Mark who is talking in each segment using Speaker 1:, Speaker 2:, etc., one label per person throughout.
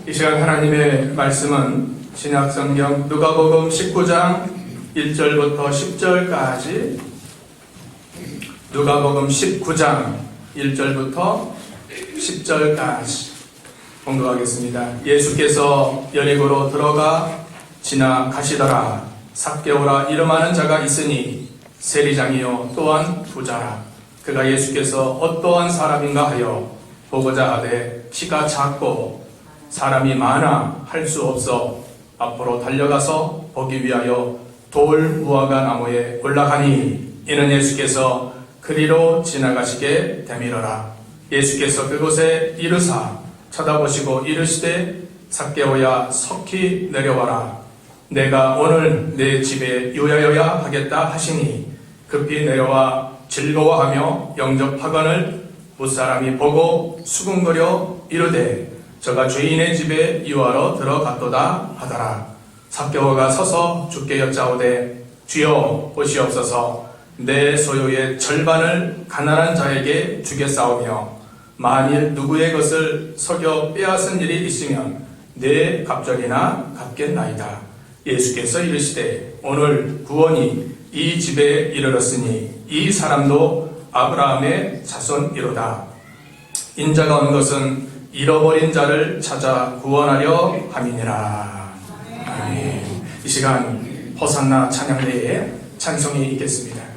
Speaker 1: 이 시간 하나님의 말씀은 신약성경 누가복음 19장 1절부터 10절까지, 누가복음 19장 1절부터 10절까지 공독하겠습니다. 예수께서 여리고로 들어가 지나가시더라. 삭개오라 이름하는 자가 있으니 세리장이요 또한 부자라. 그가 예수께서 어떠한 사람인가 하여 보고자 하되 키가 작고 사람이 많아 할 수 없어 앞으로 달려가서 보기 위하여 돌 무화과 나무에 올라가니, 이는 예수께서 그리로 지나가시게 되밀어라. 예수께서 그곳에 이르사 쳐다보시고 이르시되 삭개오야 석히 내려와라. 내가 오늘 내 집에 유하여야 하겠다 하시니 급히 내려와 즐거워하며 영접하거늘 무사람이 보고 수군거려 이르되 저가 죄인의 집에 유하러 들어갔도다 하더라. 삭개오가 서서 주께 여짜오되 주여 보시옵소서, 내 소유의 절반을 가난한 자에게 주겠사오며 만일 누구의 것을 속여 빼앗은 일이 있으면 내 갑절이나 갚겠나이다. 예수께서 이르시되 오늘 구원이 이 집에 이르렀으니 이 사람도 아브라함의 자손이로다. 인자가 온 것은 잃어버린 자를 찾아 구원하려 함이니라. 아멘. 이 시간 호산나 찬양대에 찬송이 있겠습니다.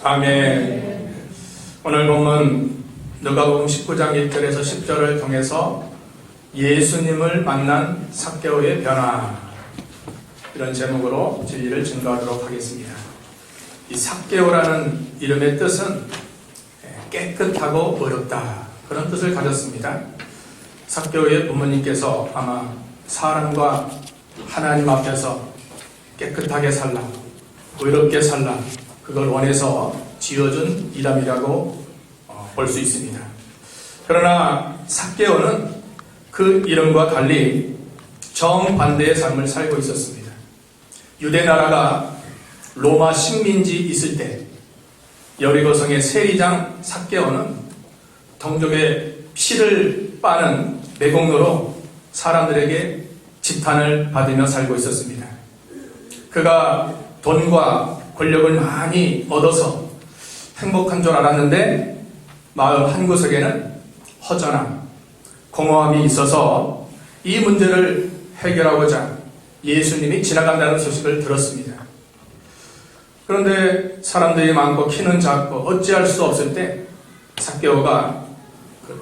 Speaker 1: 아멘. 오늘 본문 누가복음 19장 1절에서 10절을 통해서 예수님을 만난 삭개오의 변화, 이런 제목으로 진리를 증거하도록 하겠습니다. 이 삭개오라는 이름의 뜻은 깨끗하고 어렵다, 그런 뜻을 가졌습니다. 삭개오의 부모님께서 아마 사람과 하나님 앞에서 깨끗하게 살라, 의롭게 살라, 그걸 원해서 지어준 이름이라고 볼 수 있습니다. 그러나 삭개오는 그 이름과 달리 정반대의 삶을 살고 있었습니다. 유대나라가 로마 식민지 있을 때 여리고성의 세리장 삭개오는 동족의 피를 빠는 매국노로 사람들에게 지탄을 받으며 살고 있었습니다. 그가 돈과 권력을 많이 얻어서 행복한 줄 알았는데 마음 한구석에는 허전함, 공허함이 있어서 이 문제를 해결하고자 예수님이 지나간다는 소식을 들었습니다. 그런데 사람들이 많고 키는 작고 어찌할 수 없을 때 삭개오가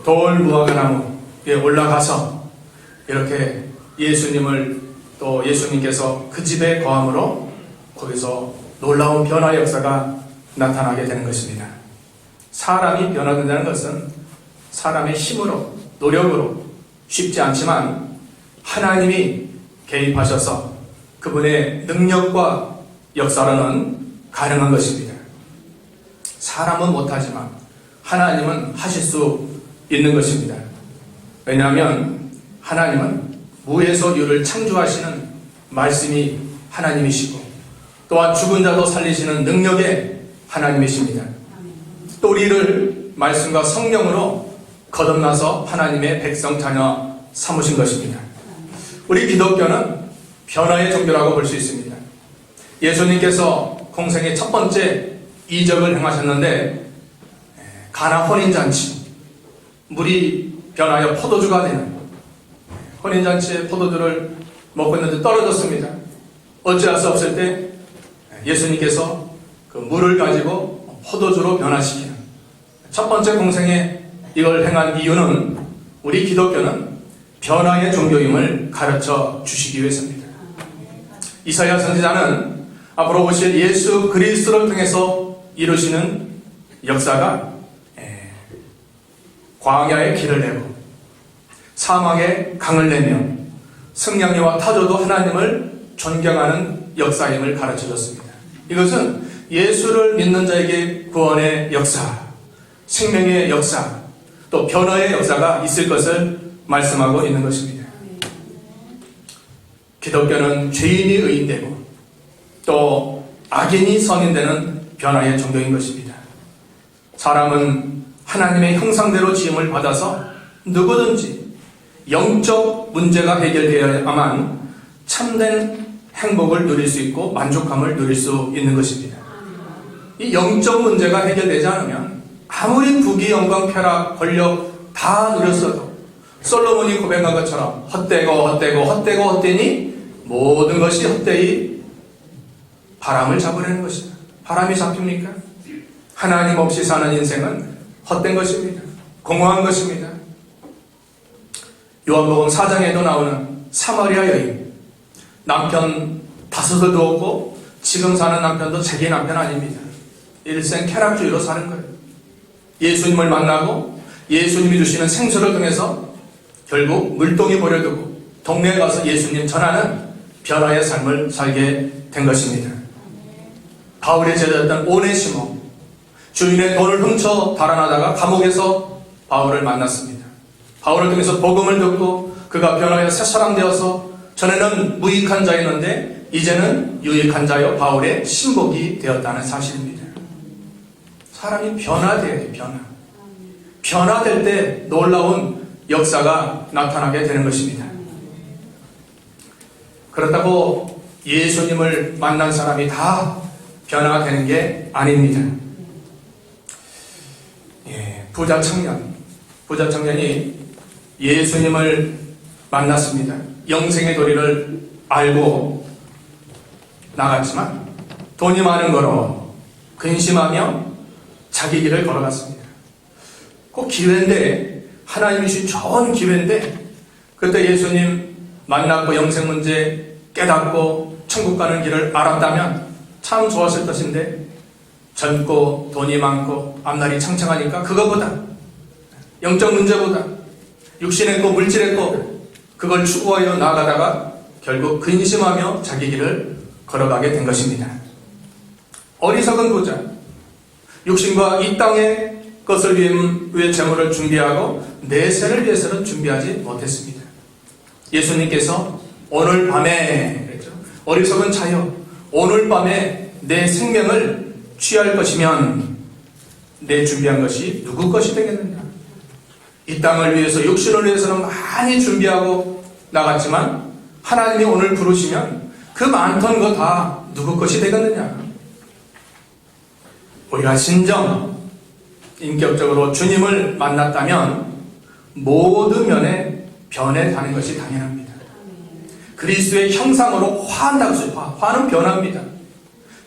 Speaker 1: 돌 무화과 나무에 올라가서 이렇게 예수님을, 또 예수님께서 그 집에 거함으로 거기서 놀라운 변화의 역사가 나타나게 되는 것입니다. 사람이 변화된다는 것은 사람의 힘으로, 노력으로 쉽지 않지만 하나님이 개입하셔서 그분의 능력과 역사로는 가능한 것입니다. 사람은 못하지만 하나님은 하실 수 있는 것입니다. 왜냐하면 하나님은 무에서 유를 창조하시는 말씀이 하나님이시고 또한 죽은 자도 살리시는 능력의 하나님이십니다. 또 우리를 말씀과 성령으로 거듭나서 하나님의 백성 자녀 삼으신 것입니다. 우리 기독교는 변화의 종교라고 볼 수 있습니다. 예수님께서 공생의 첫 번째 이적을 행하셨는데 가나 혼인잔치, 물이 변하여 포도주가 되는 혼인잔치의 포도주를 먹고 있는데 떨어졌습니다. 어찌할 수 없을 때 예수님께서 그 물을 가지고 포도주로 변화시키는 첫 번째 공생에 이걸 행한 이유는 우리 기독교는 변화의 종교임을 가르쳐 주시기 위해서입니다. 이사야 선지자는 앞으로 오실 예수 그리스도를 통해서 이루시는 역사가 광야의 길을 내고 사막에 강을 내며 승냥이와 타조도 하나님을 존경하는 역사임을 가르쳐 줬습니다. 이것은 예수를 믿는 자에게 구원의 역사, 생명의 역사, 또 변화의 역사가 있을 것을 말씀하고 있는 것입니다. 기독교는 죄인이 의인되고 또 악인이 선인되는 변화의 종교인 것입니다. 사람은 하나님의 형상대로 지음을 받아서 누구든지 영적 문제가 해결되어야만 참된 행복을 누릴 수 있고 만족감을 누릴 수 있는 것입니다. 이 영적 문제가 해결되지 않으면 아무리 부귀, 영광, 쾌락, 권력 다 누렸어도 솔로몬이 고백한 것처럼 헛되니 모든 것이 헛되이 바람을 잡으려는 것이다. 바람이 잡힙니까? 하나님 없이 사는 인생은 헛된 것입니다. 공허한 것입니다. 요한복음 4장에도 나오는 사마리아 여인, 남편 5을 두었고 지금 사는 남편도 자기 남편 아닙니다. 일생 쾌락주의로 사는 거예요. 예수님을 만나고 예수님이 주시는 생수를 통해서 결국 물동이 버려두고 동네에 가서 예수님 전하는 변화의 삶을 살게 된 것입니다. 바울의 제자였던 오네시모, 주인의 돈을 훔쳐 달아나다가 감옥에서 바울을 만났습니다. 바울을 통해서 복음을 듣고 그가 변화해 새 사람 되어서 전에는 무익한 자였는데 이제는 유익한 자여 바울의 신복이 되었다는 사실입니다. 사람이 변화돼야 돼요. 변화될 때 놀라운 역사가 나타나게 되는 것입니다. 그렇다고 예수님을 만난 사람이 다 변화가 되는 게 아닙니다. 부자 청년이 예수님을 만났습니다. 영생의 도리를 알고 나갔지만 돈이 많은 거로 근심하며 자기 길을 걸어갔습니다. 꼭 기회인데, 하나님이 주신 좋은 기회인데, 그때 예수님 만났고 영생 문제 깨닫고 천국 가는 길을 알았다면 참 좋았을 것인데, 젊고 돈이 많고 앞날이 창창하니까 그거보다, 영적 문제보다 육신의 거 물질의 거 그걸 추구하여 나아가다가 결국 근심하며 자기 길을 걸어가게 된 것입니다. 어리석은 부자, 육신과 이 땅의 것을 위해 재물을 준비하고 내세를 위해서는 준비하지 못했습니다. 예수님께서 오늘 밤에 그랬죠. 어리석은 자여, 오늘 밤에 내 생명을 취할 것이면 내 준비한 것이 누구 것이 되겠느냐. 이 땅을 위해서, 육신을 위해서는 많이 준비하고 나갔지만 하나님이 오늘 부르시면 그 많던 거 다 누구 것이 되겠느냐. 우리가 진정 인격적으로 주님을 만났다면 모든 면에 변해가는 것이 당연합니다. 그리스도의 형상으로 화한다고 했어요. 화는 변합니다.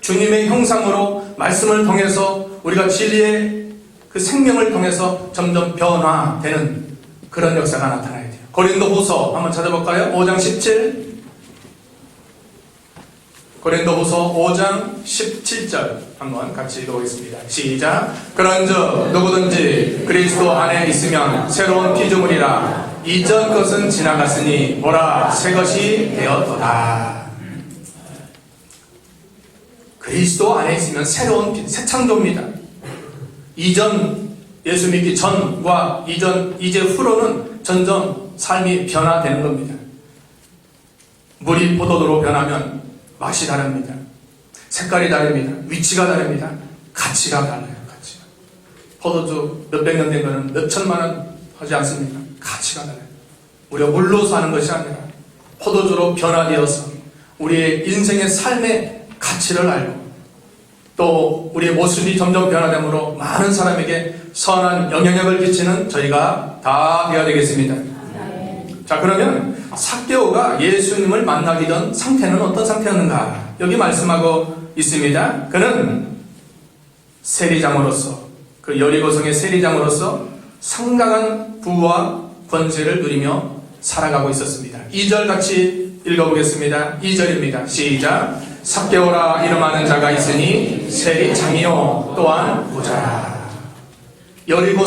Speaker 1: 주님의 형상으로 말씀을 통해서 우리가 진리의 그 생명을 통해서 점점 변화되는 그런 역사가 나타나야 돼요. 고린도후서 한번 찾아볼까요? 5장 17. 고린도후서 5장 17절 한번 같이 읽어보겠습니다. 시작. 그런즉 누구든지 그리스도 안에 있으면 새로운 피조물이라 이전 것은 지나갔으니 보라 새 것이 되었도다. 그리스도 안에 있으면 새로운 새 창조입니다. 이전 예수 믿기 전과 이제 후로는 점점 삶이 변화되는 겁니다. 물이 포도주로 변하면 맛이 다릅니다. 색깔이 다릅니다. 위치가 다릅니다. 가치가 달라요. 가치가. 포도주 몇백 년 된 거는 몇 천만 원 하지 않습니까? 가치가 달라요. 우리가 물로 사는 것이 아니라 포도주로 변화되어서 우리의 인생의 삶의 가치를 알고 또 우리의 모습이 점점 변화되므로 많은 사람에게 선한 영향력을 끼치는 저희가 다 되어야 되겠습니다. 자, 그러면 삭개오가 예수님을 만나기 전 상태는 어떤 상태였는가? 여기 말씀하고 있습니다. 그는 세리장으로서, 그 여리고성의 세리장으로서 상당한 부와 권세를 누리며 살아가고 있었습니다. 2절 같이 읽어보겠습니다. 2절입니다. 시작. 삭개오라 이름하는 자가 있으니 세리장이요 또한 부자라. 여리고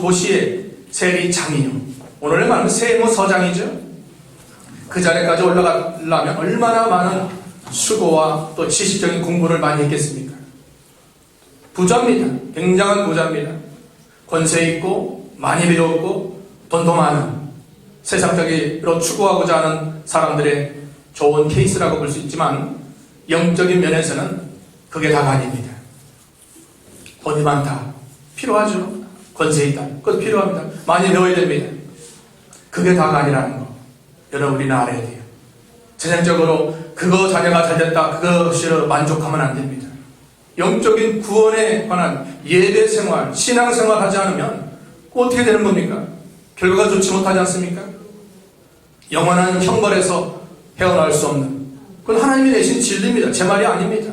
Speaker 1: 도시의 세리장이요. 오늘 말하는 세무서장이죠. 그 자리까지 올라가려면 얼마나 많은 수고와 또 지식적인 공부를 많이 했겠습니까? 부자입니다. 굉장한 부자입니다. 권세 있고 많이 배웠고 돈도 많은 세상적으로 추구하고자 하는 사람들의 좋은 케이스라고 볼 수 있지만 영적인 면에서는 그게 다가 아닙니다. 돈이 많다. 필요하죠. 권세 있다. 그것도 필요합니다. 많이 배워야 됩니다. 그게 다가 아니라는 거 여러분 우리는 알아야 돼요. 세상적으로 그거 자녀가 잘 됐다 그것으로 만족하면 안 됩니다. 영적인 구원에 관한 예배 생활, 신앙 생활 하지 않으면 어떻게 되는 겁니까? 결과가 좋지 못하지 않습니까? 영원한 형벌에서 헤어나올 수 없는 그건 하나님이 내신 진리입니다. 제 말이 아닙니다.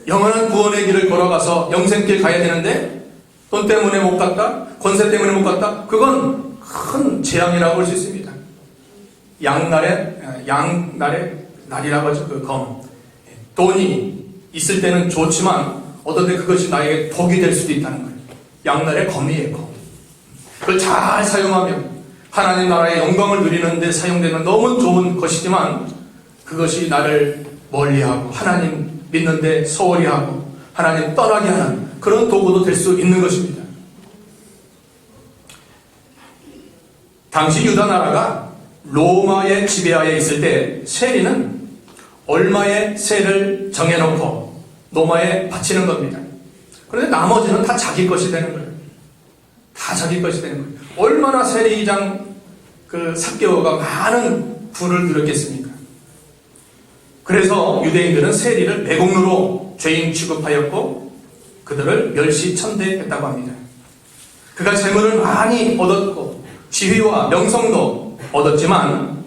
Speaker 1: 영원한 구원의 길을 걸어가서 영생길 가야 되는데 돈 때문에 못 갔다, 권세 때문에 못 갔다, 그건 큰 재앙이라고 볼 수 있습니다. 양날의 날이라고 하죠. 그 검. 돈이 있을 때는 좋지만 어떤 때 그것이 나에게 독이 될 수도 있다는 거예요. 양날의 검이에요. 검. 그걸 잘 사용하면 하나님 나라의 영광을 누리는 데 사용되는 너무 좋은 것이지만 그것이 나를 멀리하고 하나님 믿는 데 소홀히 하고 하나님 떠나게 하는 그런 도구도 될 수 있는 것입니다. 당시 유다 나라가 로마의 지배하에 있을 때 세리는 얼마의 세를 정해놓고 로마에 바치는 겁니다. 그런데 나머지는 다 자기 것이 되는 거예요. 다 자기 것이 되는 거예요. 얼마나 세리장 삭개오가 많은 부를 누렸겠습니까? 그래서 유대인들은 세리를 매국노로 죄인 취급하였고 그들을 멸시천대했다고 합니다. 그가 재물을 많이 얻었고 지위와 명성도 얻었지만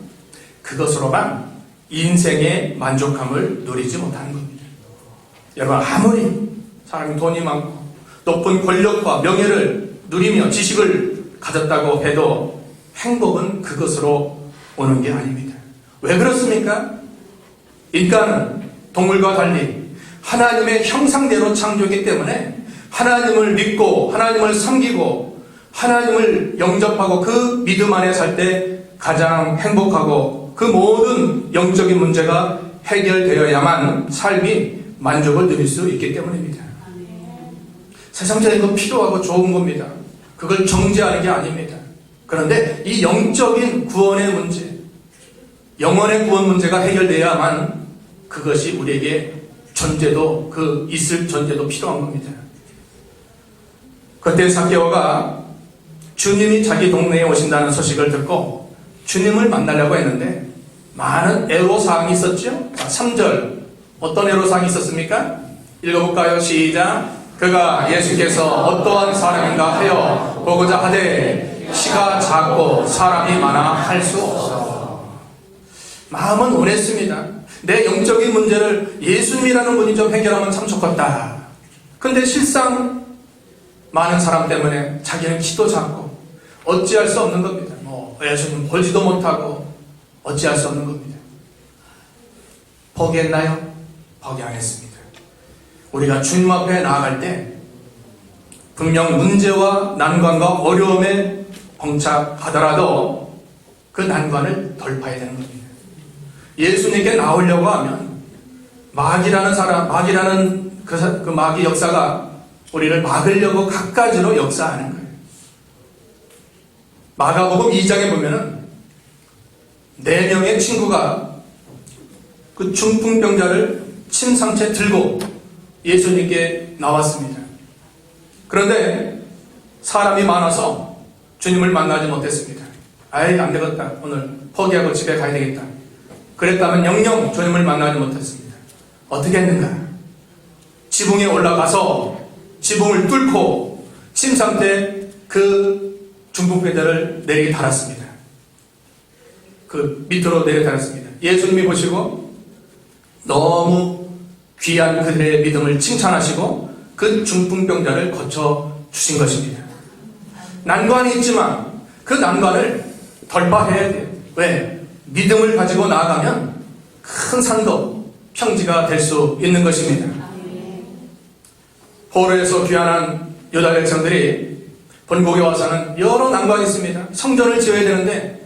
Speaker 1: 그것으로만 인생의 만족함을 누리지 못하는 겁니다. 여러분 아무리 사람이 돈이 많고 높은 권력과 명예를 누리며 지식을 가졌다고 해도 행복은 그것으로 오는 게 아닙니다. 왜 그렇습니까? 인간은 동물과 달리 하나님의 형상대로 창조이기 때문에 하나님을 믿고 하나님을 섬기고 하나님을 영접하고 그 믿음 안에 살 때 가장 행복하고 그 모든 영적인 문제가 해결되어야만 삶이 만족을 누릴 수 있기 때문입니다. 세상적인 건 필요하고 좋은 겁니다. 그걸 정죄하는 게 아닙니다. 그런데 이 영적인 구원의 문제, 영원의 구원 문제가 해결되어야만 그것이 우리에게 존재도 있을 존재도 필요한 겁니다. 그때 삭개오가 주님이 자기 동네에 오신다는 소식을 듣고 주님을 만나려고 했는데 많은 애로사항이 있었죠. 3절 어떤 애로사항이 있었습니까? 읽어볼까요? 시작. 그가 예수께서 어떠한 사람인가 하여 보고자 하되 키가 작고 사람이 많아 할 수 없어. 마음은 원했습니다. 내 영적인 문제를 예수님이라는 분이 좀 해결하면 참 좋겠다. 근데 실상 많은 사람 때문에 자기는 키도 작고 어찌할 수 없는 겁니다. 예수님 보지도 못하고 어찌할 수 없는 겁니다. 포기했나요? 포기 안 했습니다. 우리가 주님 앞에 나아갈 때 분명 문제와 난관과 어려움에 봉착하더라도 그 난관을 돌파해야 되는 겁니다. 예수님께 나오려고 하면 마귀라는 그 마귀 역사가 우리를 막으려고 갖가지로 역사하는 거예요. 마가복음 2장에 보면은 4명의 친구가 그 중풍병자를 침상째 들고 예수님께 나왔습니다. 그런데 사람이 많아서 주님을 만나지 못했습니다. 아이, 안 되겠다. 오늘 포기하고 집에 가야 되겠다. 그랬다면 영영 주님을 만나지 못했습니다. 어떻게 했는가? 지붕에 올라가서 지붕을 뚫고 침상때 그 중풍병자를 내리게 달았습니다. 그 밑으로 내려 달았습니다. 예수님이 보시고 너무 귀한 그들의 믿음을 칭찬하시고 그 중풍병자를 고쳐 주신 것입니다. 난관이 있지만 그 난관을 돌파해야 돼요. 왜? 믿음을 가지고 나아가면 큰 산도 평지가 될 수 있는 것입니다. 포로에서 귀환한 유다 백성들이 본국에 와서는 여러 난관이 있습니다. 성전을 지어야 되는데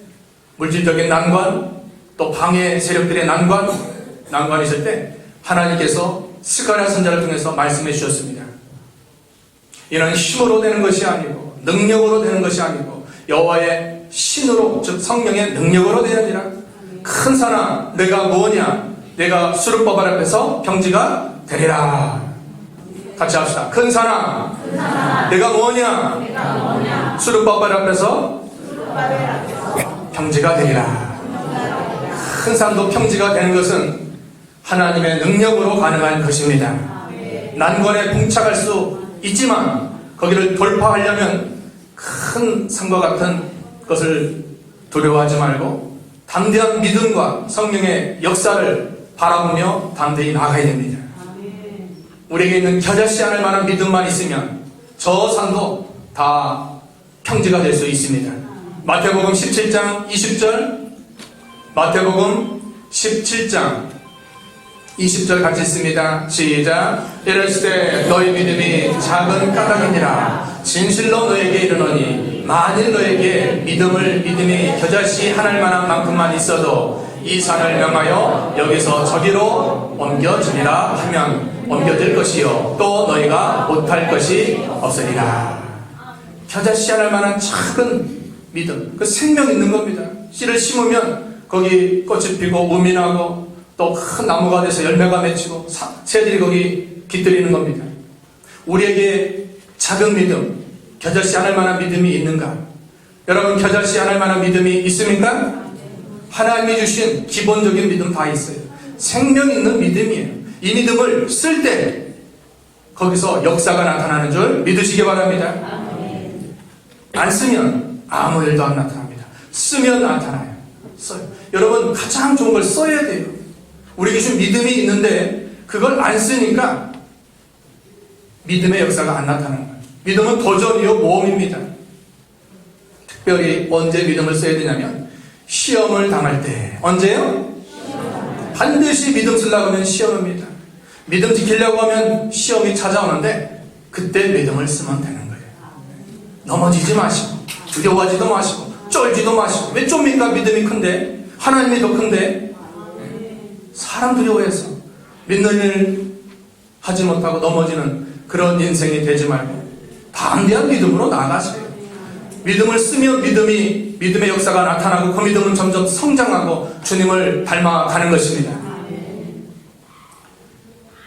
Speaker 1: 물질적인 난관, 또 방해 세력들의 난관이 있을 때 하나님께서 스가랴 선지자를 통해서 말씀해 주셨습니다. 이는 힘으로 되는 것이 아니고 능력으로 되는 것이 아니고 여호와의 신으로, 즉 성령의 능력으로 되느니라. 큰 산아 내가 뭐냐? 내가 수르바벨 앞에서 평지가 되리라. 같이 합시다. 큰 산아 내가 뭐냐? 수르바벨 앞에서 평지가 되리라. 큰 산도 평지가 되는 것은 하나님의 능력으로 가능한 것입니다. 난관에 봉착할 수 있지만 거기를 돌파하려면 큰 산과 같은 것을 두려워하지 말고 담대한 믿음과 성령의 역사를 바라보며 담대히 나아가야 됩니다. 우리에게 있는 겨자씨 않을 만한 믿음만 있으면 저 산도 다 평지가 될 수 있습니다. 마태복음 17장 20절, 마태복음 17장 20절 같이 읽습니다. 시작. 이르시되 너희 믿음이 작은 까닭이니라. 진실로 너에게 이르노니 만일 너에게 믿음이 겨자씨 하늘 만한 만큼만 있어도 이 산을 명하여 여기서 저기로 옮겨지리라 하면 옮겨질 것이요 또 너희가 못할 것이 없으리라. 겨자씨 하늘 만한 작은 믿음, 그 생명 있는 겁니다. 씨를 심으면 거기 꽃이 피고 우민하고 또 큰 나무가 돼서 열매가 맺히고 새들이 거기 깃들이는 겁니다. 우리에게 작은 믿음, 겨자씨 하늘 만한 믿음이 있는가? 여러분 겨자씨 하늘 만한 믿음이 있습니까? 하나님이 주신 기본적인 믿음 다 있어요. 생명 있는 믿음이에요. 이 믿음을 쓸 때 거기서 역사가 나타나는 줄 믿으시기 바랍니다. 안 쓰면 아무 일도 안 나타납니다. 쓰면 나타나요. 써요. 여러분 가장 좋은 걸 써야 돼요. 우리에게 좀 믿음이 있는데 그걸 안 쓰니까 믿음의 역사가 안 나타나는 거예요. 믿음은 도전이요 모험입니다. 특별히 언제 믿음을 써야 되냐면 시험을 당할 때. 언제요? 반드시 믿음 쓰려고 하면 시험입니다. 믿음 지키려고 하면 시험이 찾아오는데 그때 믿음을 쓰면 되는 거예요. 넘어지지 마시고 두려워하지도 마시고 쫄지도 마시고. 왜 좁니까? 믿음이 큰데, 하나님이 더 큰데. 사람 두려워해서 믿는 일 하지 못하고 넘어지는 그런 인생이 되지 말고 담대한 믿음으로 나아가세요. 믿음을 쓰면 믿음의 역사가 나타나고 그 믿음은 점점 성장하고 주님을 닮아가는 것입니다.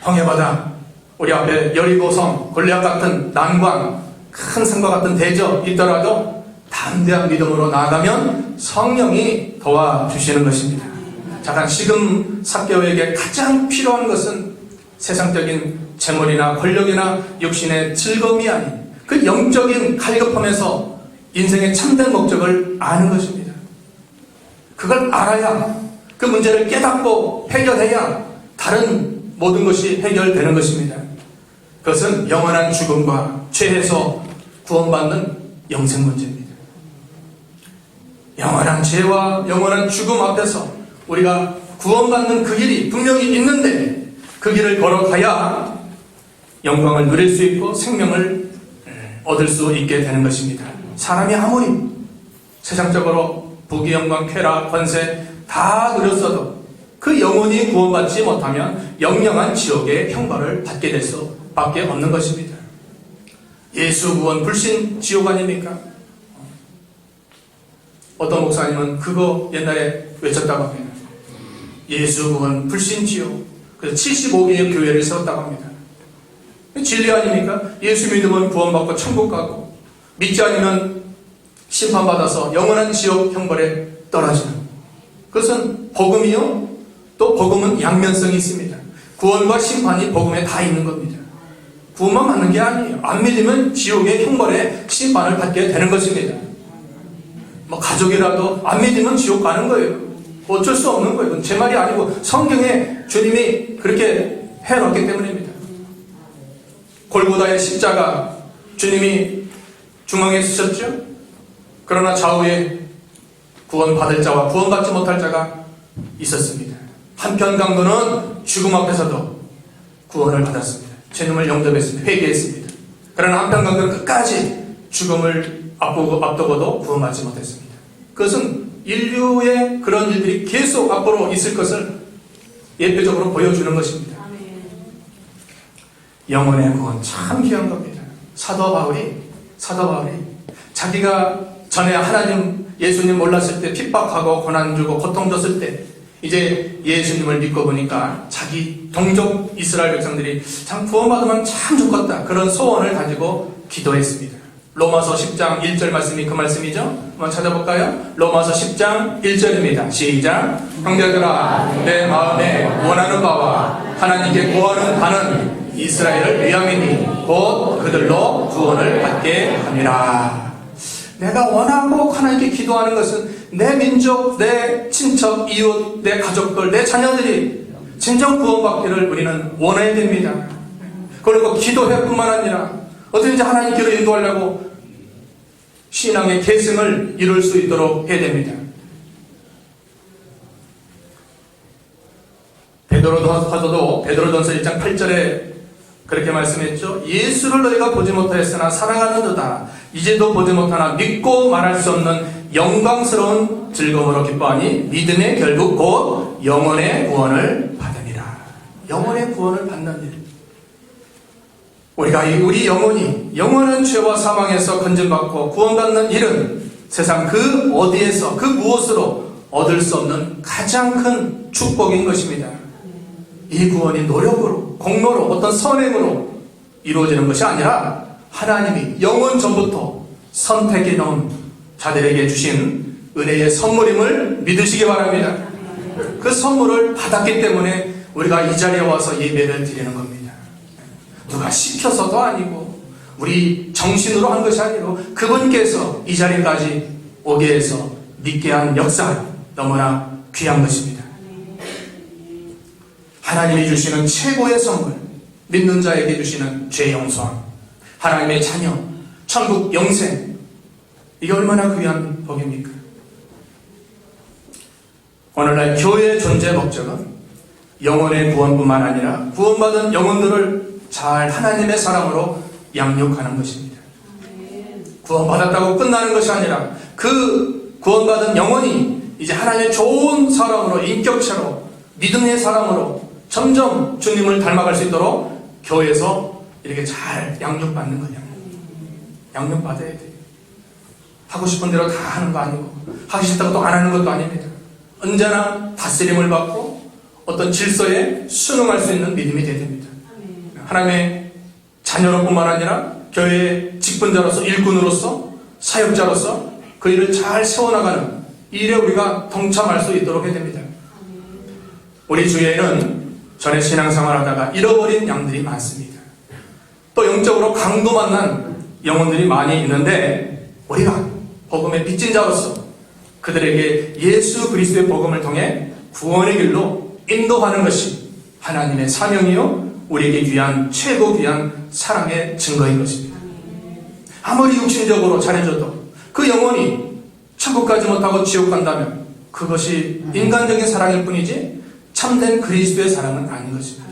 Speaker 1: 황해바다, 우리 앞에 여리고성, 골리앗 같은 난관, 큰 산과 같은 대적 있더라도 담대한 믿음으로 나아가면 성령이 도와주시는 것입니다. 잠깐 지금 삭개오에게 가장 필요한 것은 세상적인 재물이나 권력이나 육신의 즐거움이 아닌 그 영적인 갈급함에서 인생의 참된 목적을 아는 것입니다. 그걸 알아야 그 문제를 깨닫고 해결해야 다른 모든 것이 해결되는 것입니다. 그것은 영원한 죽음과 죄에서 구원받는 영생 문제입니다. 영원한 죄와 영원한 죽음 앞에서 우리가 구원받는 그 길이 분명히 있는데 그 길을 걸어가야 영광을 누릴 수 있고 생명을 얻을 수 있게 되는 것입니다. 사람이 아무리 세상적으로 부귀 영광 쾌락 권세 다 누렸어도 그 영혼이 구원받지 못하면 영영한 지옥의 형벌을 받게 될 수밖에 없는 것입니다. 예수 구원 불신 지옥 아닙니까? 어떤 목사님은 그거 옛날에 외쳤다고 합니다. 예수 구원 불신 지옥. 그래서 75개의 교회를 세웠다고 합니다. 진리 아닙니까? 예수 믿으면 구원받고 천국 가고 믿지 않으면 심판받아서 영원한 지옥 형벌에 떨어지는, 그것은 복음이요, 또 복음은 양면성이 있습니다. 구원과 심판이 복음에 다 있는 겁니다. 구원만 받는 게 아니에요. 안 믿으면 지옥의 형벌에 심판을 받게 되는 것입니다. 뭐 가족이라도 안 믿으면 지옥 가는 거예요. 어쩔 수 없는 거예요. 제 말이 아니고 성경에 주님이 그렇게 해놓았기 때문입니다. 골고다의 십자가 주님이 중앙에 쓰셨죠. 그러나 좌우에 구원받을 자와 구원받지 못할 자가 있었습니다. 한편 강도는 죽음 앞에서도 구원을 받았습니다. 죄놈을 영접했습니다. 회개했습니다. 그러나 한편 강도는 끝까지 죽음을 앞두고도 구원받지 못했습니다. 그것은 인류의 그런 일들이 계속 앞으로 있을 것을 예표적으로 보여주는 것입니다. 영혼의 구원 참 귀한 겁니다. 사도 바울이 자기가 전에 하나님 예수님 몰랐을 때 핍박하고 고난 주고 고통 줬을 때 이제 예수님을 믿고 보니까 자기 동족 이스라엘 백성들이 참 구원받으면 참 좋겠다, 그런 소원을 가지고 기도했습니다. 로마서 10장 1절 말씀이 그 말씀이죠. 한번 찾아볼까요? 로마서 10장 1절입니다. 시작. 형제들아, 내 마음에 원하는 바와 하나님께 구하는 바는 이스라엘을 위함이니 곧 그들로 구원을 받게 함이라. 내가 원하고 하나님께 기도하는 것은 내 민족, 내 친척, 이웃, 내 가족들, 내 자녀들이 진정 구원받기를 우리는 원해야 됩니다. 그리고 기도회 뿐만 아니라 어떻게든지 하나님께로 인도하려고 신앙의 계승을 이룰 수 있도록 해야 됩니다. 베드로 사도도 베드로전서 1장 8절에 그렇게 말씀했죠. 예수를 너희가 보지 못하였으나 사랑하는도다. 이제도 보지 못하나 믿고 말할 수 없는 영광스러운 즐거움으로 기뻐하니 믿음의 결국 곧 영혼의 구원을 받으리라. 영혼의 구원을 받는 일. 우리 영혼이 영원한 죄와 사망에서 건진받고 구원받는 일은 세상 그 어디에서 그 무엇으로 얻을 수 없는 가장 큰 축복인 것입니다. 이 구원이 노력으로, 공로로, 어떤 선행으로 이루어지는 것이 아니라 하나님이 영원 전부터 선택해 놓은 자들에게 주신 은혜의 선물임을 믿으시기 바랍니다. 그 선물을 받았기 때문에 우리가 이 자리에 와서 예배를 드리는 겁니다. 누가 시켜서도 아니고 우리 정신으로 한 것이 아니고 그분께서 이 자리까지 오게 해서 믿게 한 역사, 너무나 귀한 것입니다. 하나님이 주시는 최고의 선물, 믿는 자에게 주시는 죄 용서함, 하나님의 자녀, 천국 영생, 이게 얼마나 귀한 복입니까? 오늘날 교회의 존재 목적은 영혼의 구원뿐만 아니라 구원받은 영혼들을 잘 하나님의 사랑으로 양육하는 것입니다. 구원받았다고 끝나는 것이 아니라 그 구원받은 영혼이 이제 하나님의 좋은 사람으로, 인격체로, 믿음의 사람으로 점점 주님을 닮아갈 수 있도록 교회에서 이렇게 잘 양육받는 거냐. 양육받아야 돼요. 하고 싶은 대로 다 하는 거 아니고 하기 싫다고 또 안 하는 것도 아닙니다. 언제나 다스림을 받고 어떤 질서에 순응할 수 있는 믿음이 되어야 됩니다. 하나님의 자녀로 뿐만 아니라 교회의 직분자로서, 일꾼으로서, 사역자로서 그 일을 잘 세워나가는 이 일에 우리가 동참할 수 있도록 해야 됩니다. 우리 주위에는 전에 신앙생활 하다가 잃어버린 양들이 많습니다. 또 영적으로 강도 만난 영혼들이 많이 있는데 우리가 복음의 빚진 자로서 그들에게 예수 그리스도의 복음을 통해 구원의 길로 인도하는 것이 하나님의 사명이요 우리에게 귀한, 최고 귀한 사랑의 증거인 것입니다. 아무리 육신적으로 잘해줘도 그 영혼이 천국 가지 못하고 지옥 간다면 그것이 인간적인 사랑일 뿐이지 참된 그리스도의 사랑은 아닌 것입니다.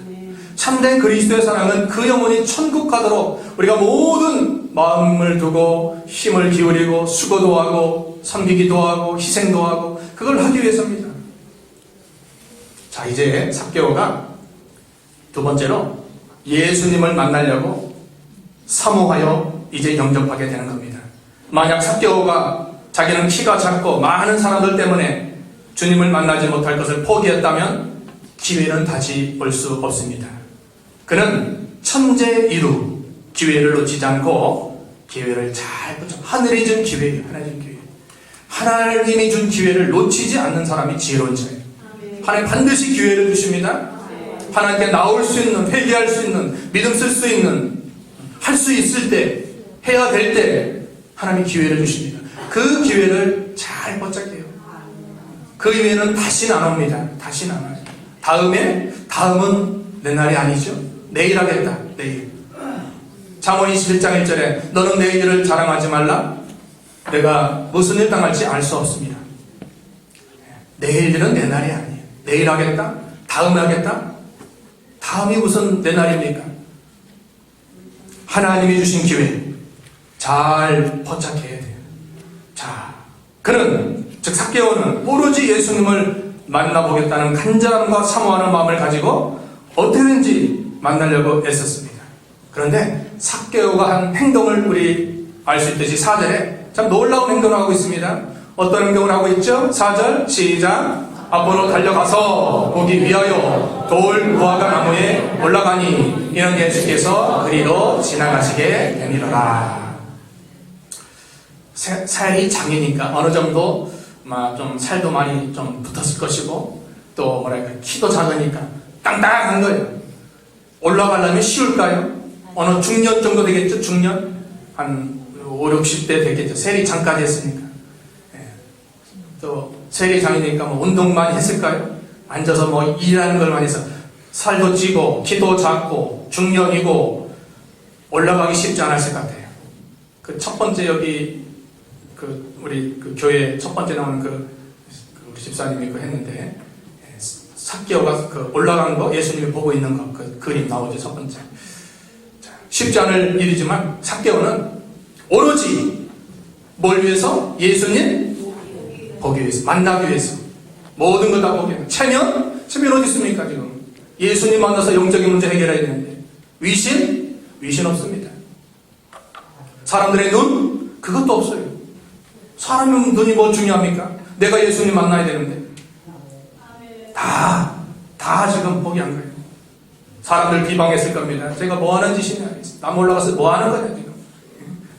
Speaker 1: 참된 그리스도의 사랑은 그 영혼이 천국 가도록 우리가 모든 마음을 두고 힘을 기울이고 수고도 하고 섬기기도 하고 희생도 하고 그걸 하기 위해서입니다. 자, 이제 삭개오가 두 번째로 예수님을 만나려고 사모하여 이제 영접하게 되는 겁니다. 만약 삭개오가 자기는 키가 작고 많은 사람들 때문에 주님을 만나지 못할 것을 포기했다면 기회는 다시 올 수 없습니다. 그는 천재이루 기회를 놓치지 않고 기회를 잘 붙여. 하늘이 준 기회예요. 하나님 준 기회. 하나님이 준 기회를 놓치지 않는 사람이 지혜로운 자예요. 하나님 반드시 기회를 주십니다. 하나님께 나올 수 있는, 회개할 수 있는, 믿음 쓸 수 있는, 할 수 있을 때, 해야 될 때 하나님이 기회를 주십니다. 그 기회를 잘 포착해요. 그 이후에는 다시는 안 옵니다. 다시는 안 와요. 다음은 내 날이 아니죠. 내일 하겠다. 내일. 잠언 21장 1절에 너는 내 일을 자랑하지 말라. 내가 무슨 일 당할지 알 수 없습니다. 내일 일은 내 날이 아니에요. 내일 하겠다. 다음에 하겠다. 다음이 무슨 내 날입니까? 하나님이 주신 기회 잘 포착해야 돼요. 자, 그는 즉 삭개오는 오로지 예수님을 만나보겠다는 간절함과 사모하는 마음을 가지고 어떻게든지 만나려고 애썼습니다. 그런데 삭개오가 한 행동을 우리 알 수 있듯이 4절에 참 놀라운 행동을 하고 있습니다. 어떤 행동을 하고 있죠? 4절 시작. 앞으로 달려가서 보기 위하여 돌 무화과 나무에 올라가니 이는 예수께서 그리로 지나가시게 되니라. 살이 장이니까 어느 정도 좀 살도 많이 좀 붙었을 것이고 또 뭐랄까 키도 작으니까 땅땅한 거예요. 올라가려면 쉬울까요? 어느 중년 정도 되겠죠? 중년? 한 5, 60대 되겠죠. 세리장까지 했으니까. 또 세리장이니까 뭐 운동 많이 했을까요? 앉아서 뭐 일하는 걸 많이 해서 살도 찌고 키도 작고 중년이고 올라가기 쉽지 않았을 것 같아요. 그 첫 번째 여기 우리 교회 첫 번째 나오는 우리 집사님이 했는데 삭개오가 올라가는 거 예수님이 보고 있는 거 그 그림 나오죠. 첫 번째. 자, 쉽지 않을 일이지만 삭개오는 오로지 뭘 위해서? 예수님 보기 위해서, 만나기 위해서 모든 걸 다 보기 위해서. 체면 어디 있습니까? 지금 예수님 만나서 영적인 문제 해결해야 되는데 위신 없습니다. 사람들의 눈 그것도 없어요. 사람의 눈이 뭐 중요합니까? 내가 예수님 만나야 되는데 다 지금 포기한 거예요. 사람들 비방했을 겁니다. 제가 뭐 하는 짓이냐, 남 올라가서 뭐 하는 거냐 지금.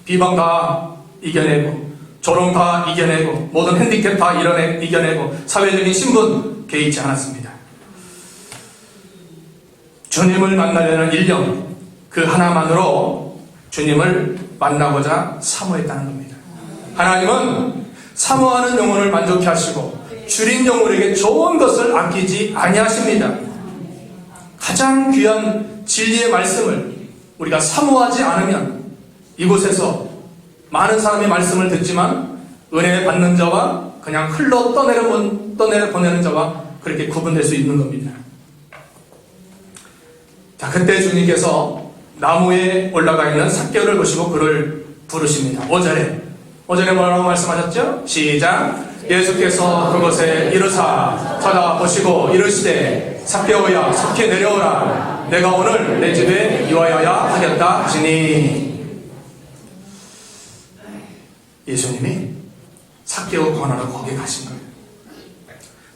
Speaker 1: 비방 다 이겨내고 조롱 다 이겨내고 모든 핸디캡 다 이겨내고 사회적인 신분 개의치 않았습니다. 주님을 만나려는 일념 그 하나만으로 주님을 만나고자 사모했다는 겁니다. 하나님은 사모하는 영혼을 만족케 하시고 줄인 영혼에게 좋은 것을 아끼지 아니하십니다. 가장 귀한 진리의 말씀을 우리가 사모하지 않으면 이곳에서 많은 사람이 말씀을 듣지만 은혜 받는 자와 그냥 흘러 떠내려 보내는 자와 그렇게 구분될 수 있는 겁니다. 자, 그때 주님께서 나무에 올라가 있는 삭개오를 보시고 그를 부르십니다. 5절에 뭐라고 말씀하셨죠? 시작. 예수께서 그곳에 이르사 쳐다보시고 이르시되 삭개오야 속히 내려오라. 내가 오늘 내 집에 이와여야 하겠다 하시니. 예수님이 삭개오 권하러 거기에 가신 거예요.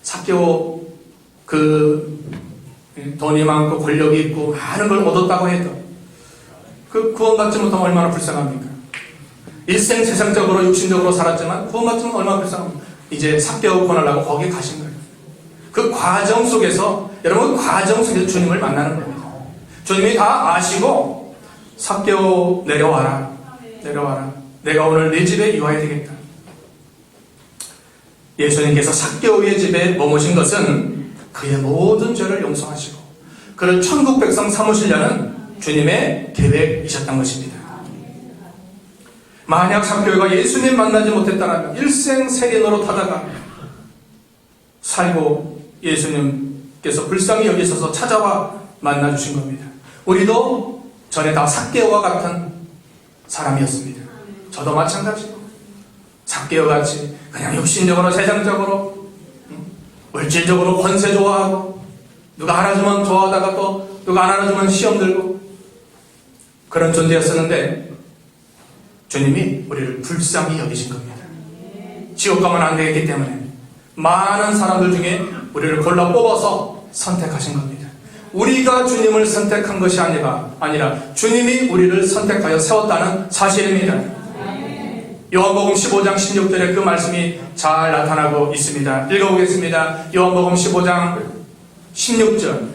Speaker 1: 삭개오 돈이 많고 권력이 있고 많은 걸 얻었다고 해도 구원받지 못하면 얼마나 불쌍합니까? 일생 세상적으로 육신적으로 살았지만 구원받지면 얼마나 불쌍합니까? 이제 삭개오 권하려고 거기에 가신 거예요. 그 과정 속에서 여러분 과정 속에서 주님을 만나는 겁니다. 주님이 다 아시고 삭개오 내려와라. 내가 오늘 내 집에 이와야 되겠다. 예수님께서 삭개오의 집에 머무신 것은 그의 모든 죄를 용서하시고 그를 천국 백성 삼으시려는 주님의 계획이셨던 것입니다. 만약 삭개오가 예수님 만나지 못했다면 일생 세리 노릇하다가 살고 예수님 주님께서 불쌍히 여기셔서 찾아와 만나주신 겁니다. 우리도 전에 다 삭개오와 같은 사람이었습니다. 저도 마찬가지고 삭개오와 같이 그냥 육신적으로 세상적으로 물질적으로 권세 좋아하고 누가 알아주면 좋아하다가 또 누가 안 알아주면 시험 들고 그런 존재였었는데 주님이 우리를 불쌍히 여기신 겁니다. 지옥 가면 안 되겠기 때문에 많은 사람들 중에 우리를 골라 뽑아서 선택하신 겁니다. 우리가 주님을 선택한 것이 아니라 주님이 우리를 선택하여 세웠다는 사실입니다. 요한복음 15장 16절에 그 말씀이 잘 나타나고 있습니다. 읽어보겠습니다. 요한복음 15장 16절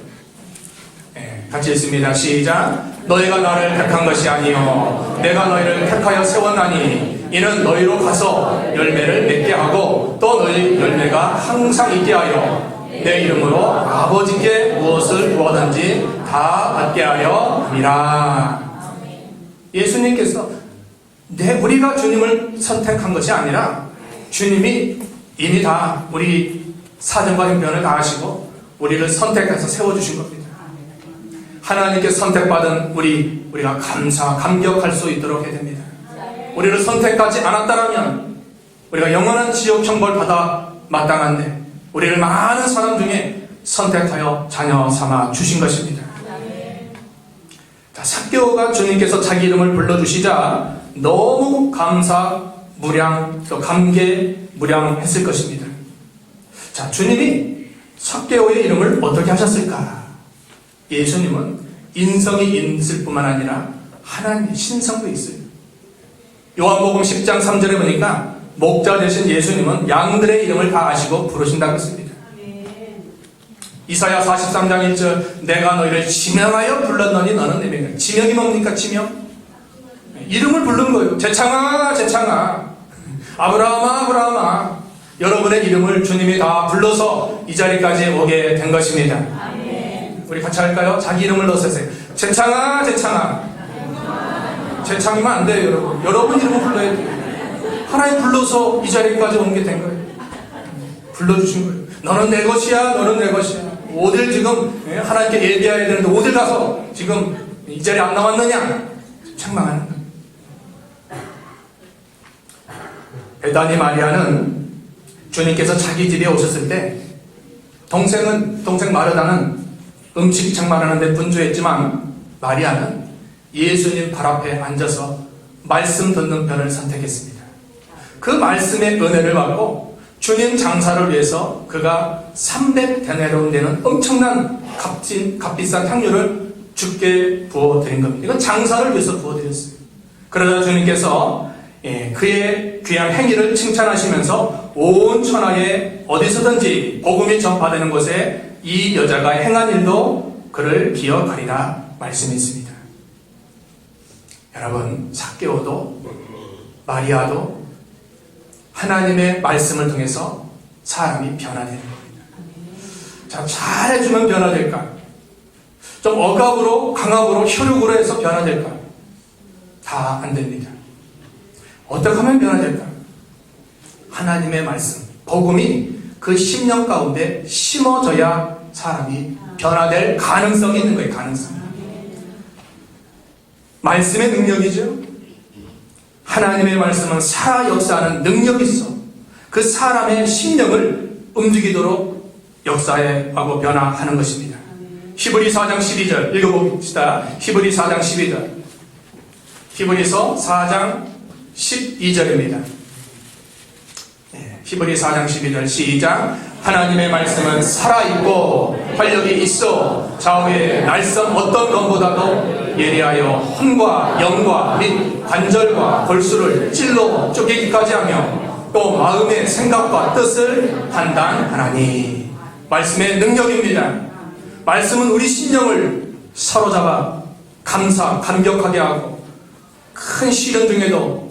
Speaker 1: 같이 읽습니다. 시작. 너희가 나를 택한 것이 아니요 내가 너희를 택하여 세웠나니 이는 너희로 가서 열매를 맺게 하고 또 너희 열매가 항상 있게 하여 내 이름으로 아버지께 무엇을 구하든지 다 받게 하려 함이라. 예수님께서 우리가 주님을 선택한 것이 아니라 주님이 이미 다 우리 사정과 형편을 다 하시고 우리를 선택해서 세워주신 겁니다. 하나님께 선택받은 우리가 감격할 수 있도록 해야 됩니다. 우리를 선택하지 않았다면 우리가 영원한 지옥 형벌 받아 마땅한데 우리를 많은 사람 중에 선택하여 자녀 삼아 주신 것입니다. 자, 삭개오가 주님께서 자기 이름을 불러주시자 너무 또 감개무량했을 것입니다. 자, 주님이 삭개오의 이름을 어떻게 하셨을까? 예수님은 인성이 있을 뿐만 아니라 하나님의 신성도 있어요. 요한복음 10장 3절에 보니까 목자 되신 예수님은 양들의 이름을 다 아시고 부르신다고 했습니다. 이사야 43장 1절 내가 너희를 지명하여 불렀노니 너는 내 명이라. 지명이 뭡니까? 지명? 이름을 부른 거예요. 제창아 제창아 아브라함아 아브라함아 여러분의 이름을 주님이 다 불러서 이 자리까지 오게 된 것입니다. 우리 같이 할까요? 자기 이름을 넣어서 하세요. 제창아 제창아 제창이면 안 돼요. 여러분 이름을 불러야 돼요. 하나님 불러서 이 자리까지 온 게 된 거예요. 불러주신 거예요. 너는 내 것이야 너는 내 것이야. 어딜 지금 하나님께 예비해야 되는데 어딜 가서 지금 이 자리에 안 나왔느냐 책망하는 거예요. 베다니 마리아는 주님께서 자기 집에 오셨을 때 동생 마르다는 음식 장만하는 데 분주했지만 마리아는 예수님 발 앞에 앉아서 말씀 듣는 편을 선택했습니다. 그 말씀의 은혜를 받고 주님 장사를 위해서 그가 300데나리온 되는 엄청난 값비싼 향유를 주께 부어드린 겁니다. 이건 장사를 위해서 부어드렸어요. 그러자 주님께서 그의 귀한 행위를 칭찬하시면서 온 천하에 어디서든지 복음이 전파되는 곳에 이 여자가 행한 일도 그를 기억하리라 말씀했습니다. 여러분, 삭개오도 마리아도 하나님의 말씀을 통해서 사람이 변화되는 겁니다. 자, 잘해주면 변화될까? 좀 억압으로, 강압으로, 혈육으로 해서 변화될까? 다 안 됩니다. 어떻게 하면 변화될까? 하나님의 말씀, 복음이 그 심령 가운데 심어져야 사람이 변화될 가능성이 있는 거예요. 가능성. 말씀의 능력이죠. 하나님의 말씀은 살아 역사하는 능력이 있어. 그 사람의 심령을 움직이도록 역사하고 변화하는 것입니다. 히브리 4장 12절 읽어봅시다. 히브리 4장 12절. 히브리서 4장 12절입니다. 히브리 4장 12절 시작. 하나님의 말씀은 살아있고 활력이 있어 좌우의 날선 어떤 검보다도 예리하여 혼과 영과 및 관절과 골수를 찔러 쪼개기까지 하며 또 마음의 생각과 뜻을 판단하나니. 말씀의 능력입니다. 말씀은 우리 심령을 사로잡아 감격하게 하고 큰 시련 중에도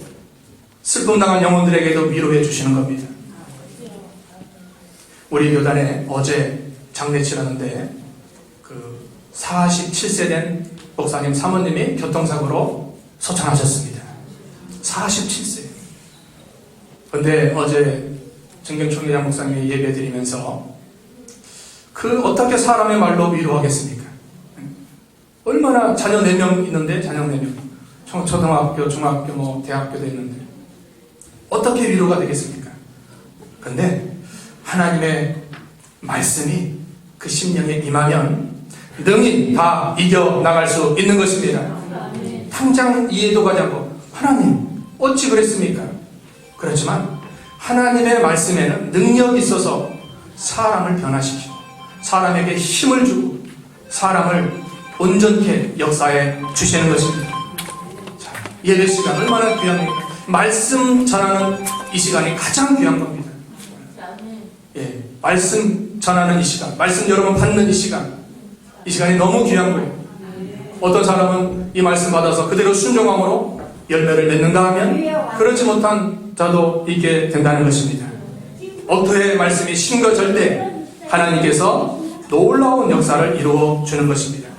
Speaker 1: 슬픔 당한 영혼들에게도 위로해 주시는 겁니다. 우리 교단에 어제 장례 치렀는데 그 47세 된 목사님 사모님이 교통사고로 소천하셨습니다. 47세. 근데 어제 정경총회장 목사님이 예배 드리면서 그 어떻게 사람의 말로 위로하겠습니까? 얼마나 자녀 4명 있는데, 자녀 4명. 초등학교, 중학교, 대학교도 있는데. 어떻게 위로가 되겠습니까? 근데 하나님의 말씀이 그 심령에 임하면 능히 다 이겨나갈 수 있는 것입니다. 당장 이해도 가지 않고, 하나님, 어찌 그랬습니까? 그렇지만 하나님의 말씀에는 능력이 있어서 사람을 변화시키고 사람에게 힘을 주고 사람을 온전케 역사해 주시는 것입니다. 자, 예배 시간 얼마나 귀합니까? 말씀 전하는 이 시간이 가장 귀한 겁니다. 예, 말씀 전하는 이 시간, 말씀 여러분 받는 이 시간이 너무 귀한 거예요. 어떤 사람은 이 말씀 받아서 그대로 순종함으로 열매를 맺는가 하면 그렇지 못한 자도 있게 된다는 것입니다. 억토의 말씀이 심겨질 때 하나님께서 놀라운 역사를 이루어 주는 것입니다.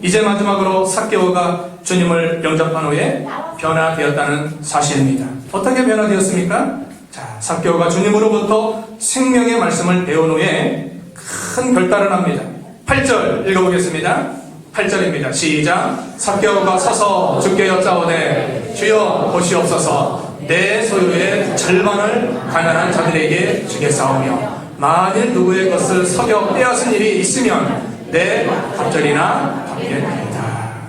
Speaker 1: 이제 마지막으로 삭개오가 주님을 영접한 후에 변화되었다는 사실입니다. 어떻게 변화되었습니까? 자, 삭개오가 주님으로부터 생명의 말씀을 배운 후에 큰 결단을 합니다. 8절 읽어보겠습니다. 8절입니다. 시작. 삭개오가 서서 주께 여짜오되 주여 보시옵소서 내 소유의 절반을 가난한 자들에게 주겠사오며 만일 누구의 것을 속여 빼앗은 일이 있으면 내 갑절이나 갚겠나이다.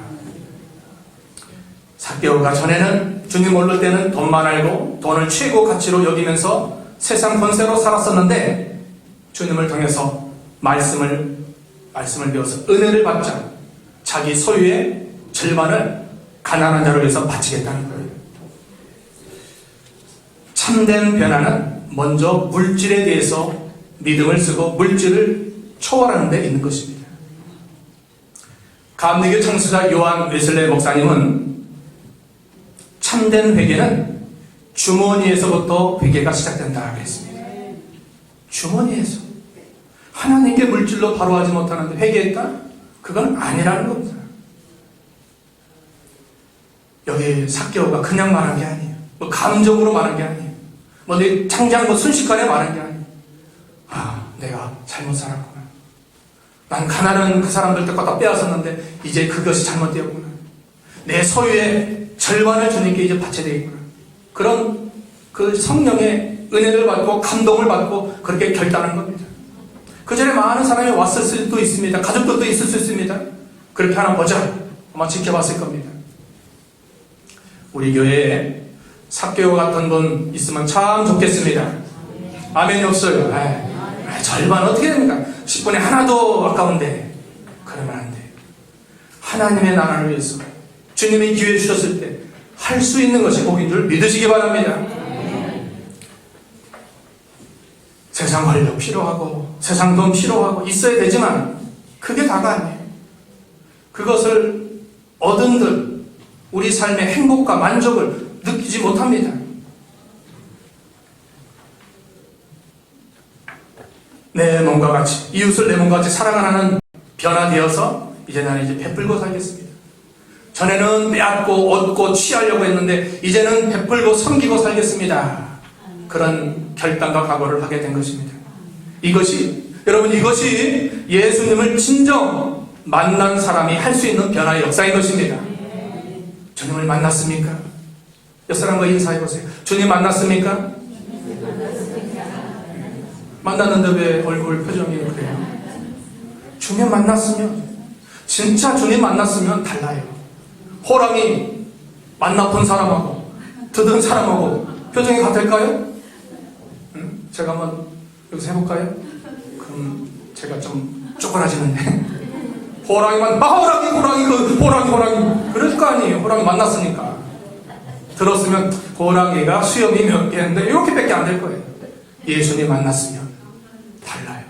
Speaker 1: 삭개오가 전에는 주님 모를 때는 돈만 알고 돈을 최고 가치로 여기면서 세상 권세로 살았었는데 주님을 통해서 말씀을 배워서 은혜를 받자 자기 소유의 절반을 가난한 자를 위해서 바치겠다는 거예요. 참된 변화는 먼저 물질에 대해서 믿음을 쓰고 물질을 초월하는 데 있는 것입니다. 감리교 창시자 요한 웨슬레 목사님은 참된 회개는 주머니에서부터 회개가 시작된다 그랬습니다. 주머니에서 하나님께 물질로 바로 하지 못하는데 회개했다? 그건 아니라는 겁니다. 여기 삭개오가 그냥 말한 게 아니에요. 감정으로 말한 게 아니에요. 내 당장 순식간에 말한 게 아니에요. 내가 잘못 살았구나. 난 가난한 그 사람들 것다 빼앗았는데 이제 그것이 잘못되었구나. 내 소유의 절반을 주님께 이제 바쳐야 되겠구나. 그런 그 성령의 은혜를 받고 감동을 받고 그렇게 결단한 겁니다. 그 전에 많은 사람이 왔을 수도 있습니다. 가족들도 있을 수 있습니다. 그렇게 하나 보자. 아마 지켜봤을 겁니다. 우리 교회에 삭개오 같은 분 있으면 참 좋겠습니다. 아멘이 없어요. 절반 어떻게 됩니까? 10분에 하나도 아까운데. 그러면 안 돼. 하나님의 나라를 위해서 주님이 기회 주셨을 때 할 수 있는 것이 복인 줄 믿으시기 바랍니다. 세상 권력 필요하고 세상 돈 필요하고 있어야 되지만 그게 다가 아니에요. 그것을 얻은들 우리 삶의 행복과 만족을 느끼지 못합니다. 내 몸과 같이 이웃을 내 몸과 같이 사랑하는 변화되어서 이제 나는 이제 베풀고 살겠습니다. 전에는 빼앗고 얻고 취하려고 했는데 이제는 베풀고 섬기고 살겠습니다. 그런 결단과 각오를 하게 된 것입니다. 여러분 이것이 예수님을 진정 만난 사람이 할 수 있는 변화의 역사인 것입니다. 주님을 만났습니까? 옆 사람과 인사해보세요. 주님 만났습니까? 만났는데 왜 얼굴 표정이 그래요? 주님 만났으면 진짜 주님 만났으면 달라요. 호랑이 만나본 사람하고 듣은 사람하고 표정이 같을까요? 제가 한번 여기서 해볼까요? 그럼 제가 좀 쪼그라지는데 호랑이 그럴 거 아니에요. 호랑이 만났으니까 들었으면 호랑이가 수염이 몇 개인데 이렇게밖에 안 될 거예요. 예수님 만났으면 달라요.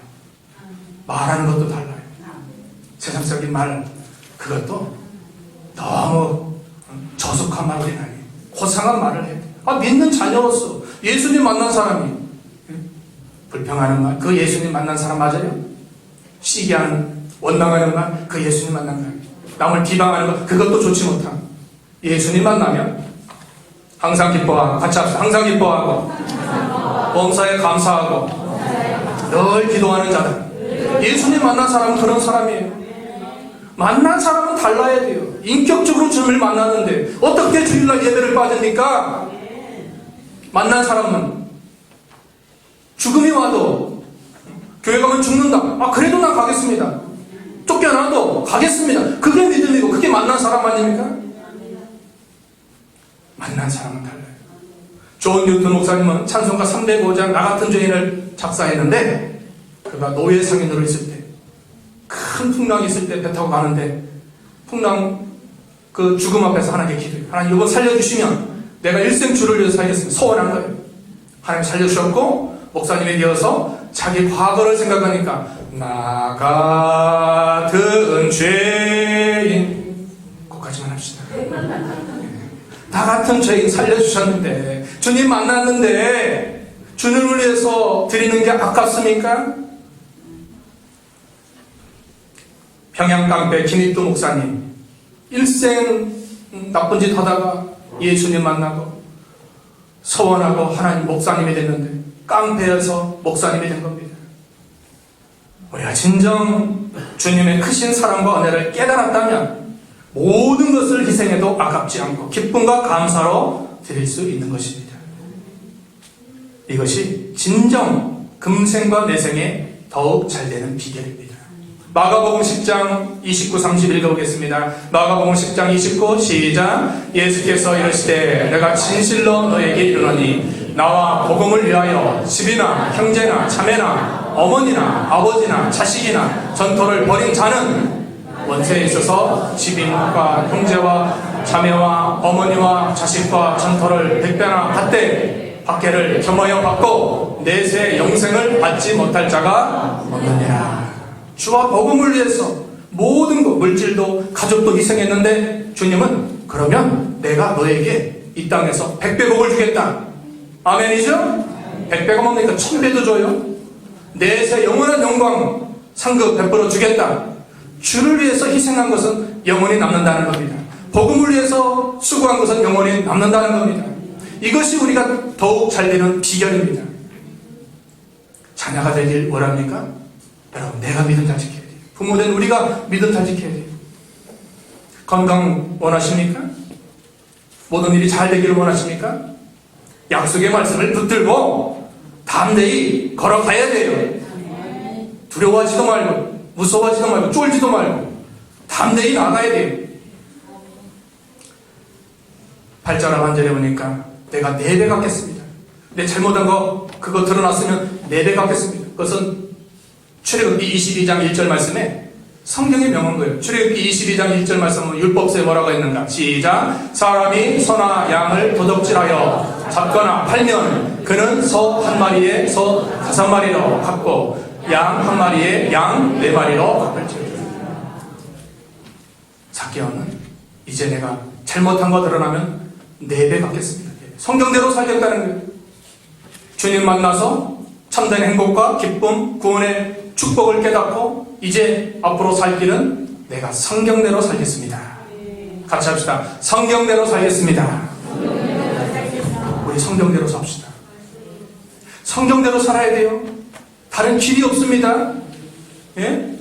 Speaker 1: 말하는 것도 달라요. 세상적인 말 그것도 너무 저속한 말이 아니에요. 고상한 말을 해요. 믿는 자녀로서 예수님 만난 사람이 불평하는 말, 그 예수님 만난 사람 맞아요? 시기하는, 원망하는 말, 그 예수님 만난 말. 남을 비방하는 것, 그것도 좋지 못함. 예수님 만나면 항상 기뻐하고, 같이 합시다. 항상 기뻐하고, 범사에 감사하고, 늘 기도하는 자들. 예수님 만난 사람은 그런 사람이에요. 만난 사람은 달라야 돼요. 인격적으로 주님을 만났는데 어떻게 주일날 예배를 빠집니까? 만난 사람은 죽음이 와도 교회 가면 죽는다. 그래도 난 가겠습니다. 쫓겨나도 가겠습니다. 그게 믿음이고 그게 만난 사람 아닙니까? 만난 사람은 달라요. 존 뉴턴 목사님은 찬송가 305장 나 같은 죄인을 작사했는데, 그가 노예 상인으로 있을 때, 큰 풍랑이 있을 때 배 타고 가는데, 풍랑 그 죽음 앞에서 하나님께 기도해요. 하나님 이번 살려주시면 내가 일생 주를 위해서 살겠습니다. 소원한 거예요. 하나님 살려주셨고, 목사님이 되어서 자기 과거를 생각하니까 나 같은 죄인, 거기까지만 합시다. 나 같은 죄인 살려주셨는데, 주님 만났는데 주님을 위해서 드리는 게 아깝습니까? 평양 깡패 김익두 목사님, 일생 나쁜 짓 하다가 예수님 만나고 소원하고 하나님 목사님이 됐는데 깡패여서 목사님이 된 겁니다. 우리가 진정 주님의 크신 사랑과 은혜를 깨달았다면 모든 것을 희생해도 아깝지 않고 기쁨과 감사로 드릴 수 있는 것입니다. 이것이 진정 금생과 내생에 더욱 잘 되는 비결입니다. 마가복음 10장 29, 30 읽어보겠습니다. 마가복음 10장 29 시작. 예수께서 이르시되 내가 진실로 너에게 이르노니 나와 복음을 위하여 집이나 형제나 자매나 어머니나 아버지나 자식이나 전토를 벌인 자는 원세에 있어서 집인과 형제와 자매와 어머니와 자식과 전토를 100배나 받되 박해를 겸하여 받고 내세 영생을 받지 못할 자가 없느니라. 주와 복음을 위해서 모든 것, 물질도 가족도 희생했는데 주님은 그러면 내가 너에게 이 땅에서 100배 복을 주겠다. 아멘이죠? 100배가 뭡니까? 1000배도 줘요. 내세 영원한 영광 상급 베풀어 주겠다. 주를 위해서 희생한 것은 영원히 남는다는 겁니다. 복음을 위해서 수고한 것은 영원히 남는다는 겁니다. 이것이 우리가 더욱 잘 되는 비결입니다. 자녀가 되길 원합니까? 여러분, 내가 믿음 잘 지켜야 돼요. 부모된 우리가 믿음 잘 지켜야 돼요. 건강 원하십니까? 모든 일이 잘 되기를 원하십니까? 약속의 말씀을 붙들고 담대히 걸어가야 돼요. 두려워하지도 말고 무서워하지도 말고 쫄지도 말고 담대히 나가야 돼요. 8절 하반절에 보니까 내가 4배 갚겠습니다. 내 잘못한 거 그거 드러났으면 4배 갚겠습니다. 그것은 출애굽기 22장 1절 말씀에 성경의 명언 거예요. 출애굽기 22장 1절 말씀은 율법서에 뭐라고 했는가? 시작. 사람이 소나 양을 도둑질하여 잡거나 팔면 그는 소 한 마리에 소 5마리로 갚고 양 한 마리에 양 4마리로 갚을지어다. 삭개오는 이제 내가 잘못한 거 드러나면 4배 갚겠습니다. 성경대로 살겠다는 거예요. 주님 만나서 참된 행복과 기쁨, 구원의 축복을 깨닫고 이제 앞으로 살 길은 내가 성경대로 살겠습니다. 같이 합시다. 성경대로 살겠습니다. 우리 성경대로 삽시다. 성경대로 살아야 돼요. 다른 길이 없습니다. 예?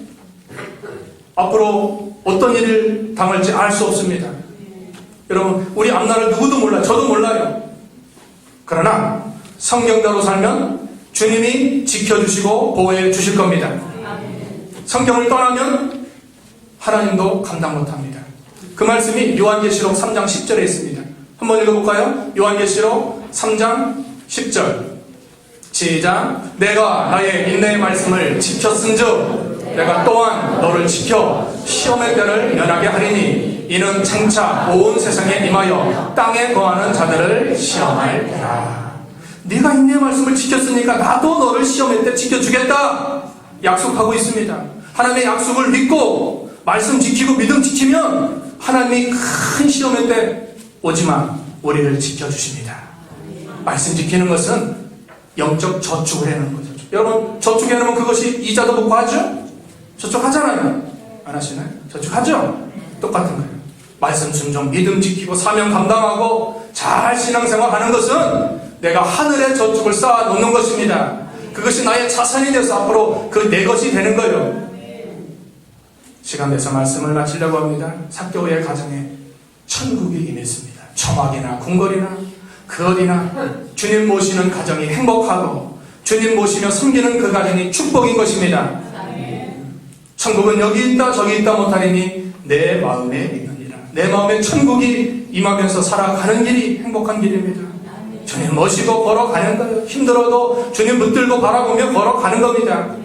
Speaker 1: 앞으로 어떤 일을 당할지 알 수 없습니다. 여러분, 우리 앞날을 누구도 몰라요. 저도 몰라요. 그러나 성경대로 살면 주님이 지켜주시고 보호해 주실 겁니다. 성경을 떠나면 하나님도 감당 못합니다. 그 말씀이 요한계시록 3장 10절에 있습니다. 한번 읽어볼까요? 요한계시록 3장 10절 시작. 내가 나의 인내의 말씀을 지켰은즉 내가 또한 너를 지켜 시험의 때를 면하게 하리니 이는 장차 온 세상에 임하여 땅에 거하는 자들을 시험할니라. 네가 인내의 말씀을 지켰으니까 나도 너를 시험의 때 지켜주겠다 약속하고 있습니다. 하나님의 약속을 믿고 말씀 지키고 믿음 지키면 하나님이 큰 시험의 때 오지만 우리를 지켜주십니다. 말씀 지키는 것은 영적 저축을 해놓은 거죠. 여러분, 저축해놓으면 그것이 이자도 못 하죠? 저축하잖아요. 안 하시나요? 저축하죠? 똑같은 거예요. 말씀 순종, 믿음 지키고 사명 감당하고 잘 신앙생활 하는 것은 내가 하늘에 저축을 쌓아 놓는 것입니다. 그것이 나의 자산이 돼서 앞으로 그 내 것이 되는 거예요. 시간 내서 말씀을 마치려고 합니다. 삭개오의 가정에 천국이 임했습니다. 초막이나 궁궐이나 그 어디나 주님 모시는 가정이 행복하고 주님 모시며 섬기는 그 가정이 축복인 것입니다. 천국은 여기 있다 저기 있다 못하리니 내 마음에 있느니라. 내 마음에 천국이 임하면서 살아가는 길이 행복한 길입니다. 주님 모시고 걸어가는 거예요. 힘들어도 주님 붙들고 바라보며 걸어가는 겁니다.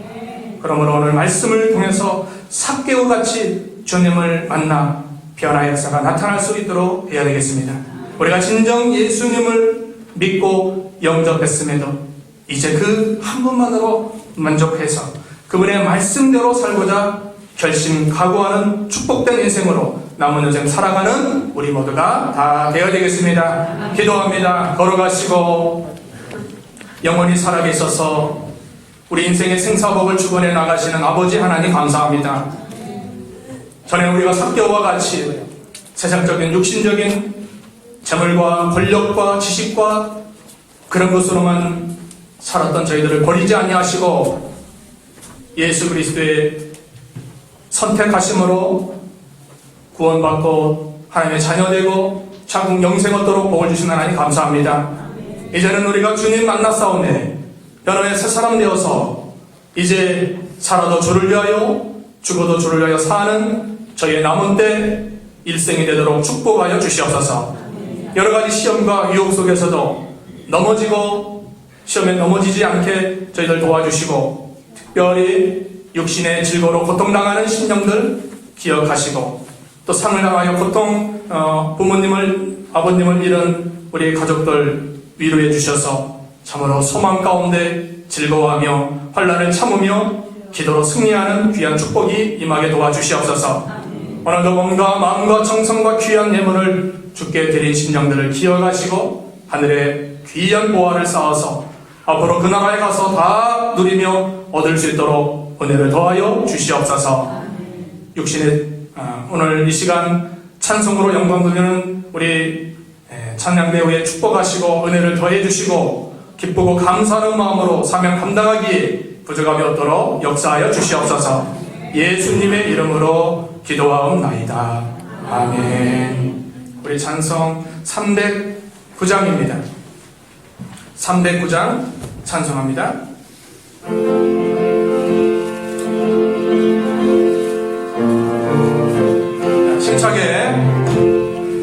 Speaker 1: 그러므로 오늘 말씀을 통해서 삭개오같이 주님을 만나 변화의 역사가 나타날 수 있도록 해야 되겠습니다. 우리가 진정 예수님을 믿고 영접했음에도 이제 그 한 분만으로 만족해서 그분의 말씀대로 살고자 결심 각오하는 축복된 인생으로 남은 여생 살아가는 우리 모두가 다 되어야 되겠습니다. 기도합니다. 걸어가시고 영원히 살아계셔서 우리 인생의 생사복을 주관해 나가시는 아버지 하나님 감사합니다. 전에 우리가 삭개오와 같이 세상적인 육신적인 재물과 권력과 지식과 그런 것으로만 살았던 저희들을 버리지 아니하시고 예수 그리스도의 선택하심으로 구원받고 하나님의 자녀되고 자국 영생 얻도록 복을 주신 하나님 감사합니다. 이제는 우리가 주님 만났사오매 변화의 새 사람 되어서 이제 살아도 주를 위하여 죽어도 주를 위하여 사는 저희의 남은 때 일생이 되도록 축복하여 주시옵소서. 여러가지 시험과 유혹 속에서도 넘어지고 시험에 넘어지지 않게 저희들 도와주시고 특별히 육신의 질고로 고통당하는 심령들 기억하시고 또 상을 당하여 고통 부모님을 아버님을 잃은 우리 가족들 위로해 주셔서 참으로 소망 가운데 즐거워하며 환난을 참으며 기도로 승리하는 귀한 축복이 임하게 도와주시옵소서. 오늘도 몸과 마음과 정성과 귀한 예물을 주께 드린 심령들을 기억하시고 하늘에 귀한 보화를 쌓아서 앞으로 그 나라에 가서 다 누리며 얻을 수 있도록 은혜를 더하여 주시옵소서. 육신의 오늘 이 시간 찬송으로 영광 돌리는 우리 찬양배우에 축복하시고 은혜를 더해 주시고 기쁘고 감사하는 마음으로 사명 감당하기에 부족함이 없도록 역사하여 주시옵소서. 예수님의 이름으로 기도하옵나이다. 아멘. 우리 찬송 309장입니다. 309장 찬송합니다. 힘차게